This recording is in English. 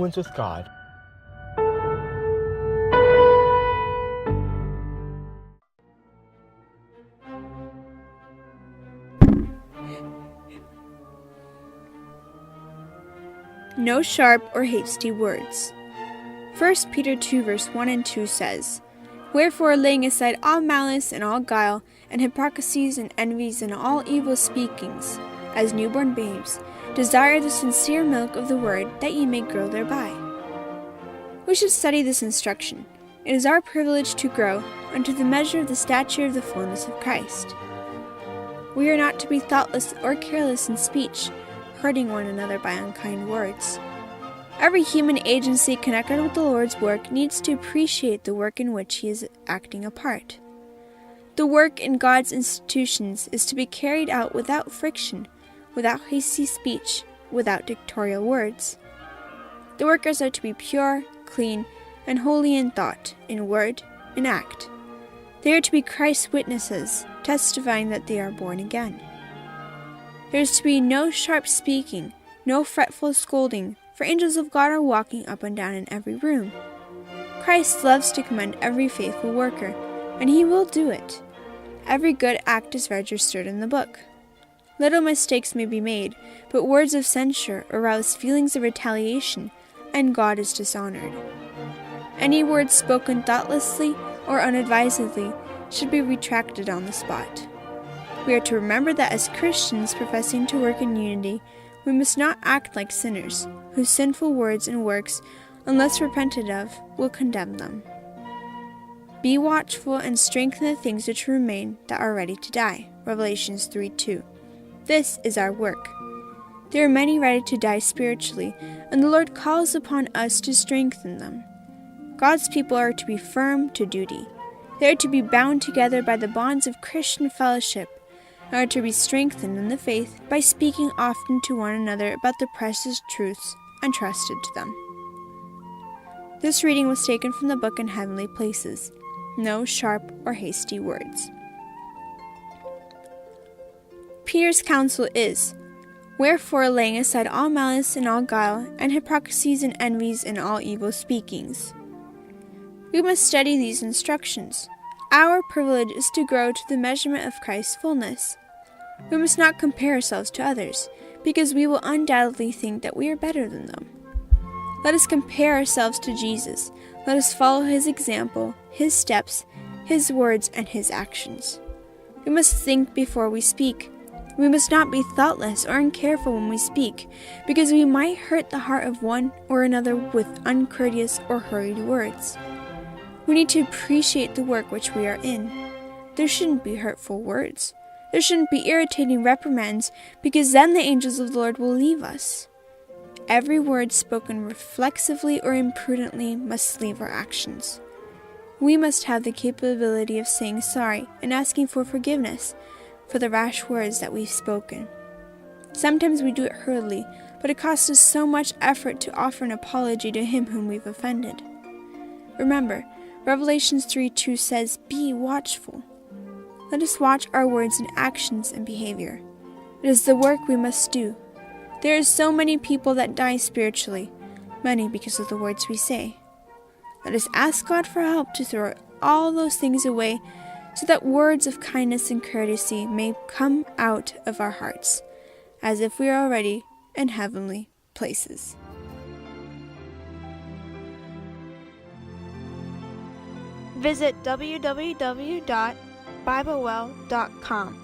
Moments with God. No sharp or hasty words. 1 Peter 2 verse 1 and 2 says, "Wherefore, laying aside all malice and all guile, and hypocrisies and envies and all evil speakings, as newborn babes, desire the sincere milk of the word, that ye may grow thereby." We should study this instruction. It is our privilege to grow unto the measure of the stature of the fullness of Christ. We are not to be thoughtless or careless in speech, hurting one another by unkind words. Every human agency connected with the Lord's work needs to appreciate the work in which He is acting a part. The work in God's institutions is to be carried out without friction, without hasty speech, without dictatorial words. The workers are to be pure, clean, and holy in thought, in word, in act. They are to be Christ's witnesses, testifying that they are born again. There is to be no sharp speaking, no fretful scolding, for angels of God are walking up and down in every room. Christ loves to commend every faithful worker, and He will do it. Every good act is registered in the book. Little mistakes may be made, but words of censure arouse feelings of retaliation, and God is dishonored. Any words spoken thoughtlessly or unadvisedly should be retracted on the spot. We are to remember that as Christians professing to work in unity, we must not act like sinners, whose sinful words and works, unless repented of, will condemn them. Be watchful and strengthen the things which remain that are ready to die. Revelations 3:2. This is our work. There are many ready to die spiritually, and the Lord calls upon us to strengthen them. God's people are to be firm to duty. They are to be bound together by the bonds of Christian fellowship, and are to be strengthened in the faith by speaking often to one another about the precious truths entrusted to them. This reading was taken from the book In Heavenly Places. No sharp or hasty words. Peter's counsel is, "Wherefore, laying aside all malice and all guile, and hypocrisies and envies and all evil speakings." We must study these instructions. Our privilege is to grow to the measurement of Christ's fullness. We must not compare ourselves to others, because we will undoubtedly think that we are better than them. Let us compare ourselves to Jesus. Let us follow His example, His steps, His words, and His actions. We must think before we speak. We must not be thoughtless or uncareful when we speak, because we might hurt the heart of one or another with uncourteous or hurried words. We need to appreciate the work which we are in. There shouldn't be hurtful words. There shouldn't be irritating reprimands, because then the angels of the Lord will leave us. Every word spoken reflexively or imprudently must leave our actions. We must have the capability of saying sorry and asking for forgiveness for the rash words that we've spoken. Sometimes we do it hurriedly, but it costs us so much effort to offer an apology to him whom we've offended. Remember, Revelations 3:2 says, "Be watchful." Let us watch our words and actions and behavior. It is the work we must do. There are so many people that die spiritually, many because of the words we say. Let us ask God for help to throw all those things away, so that words of kindness and courtesy may come out of our hearts, as if we are already in heavenly places. Visit www.biblewell.com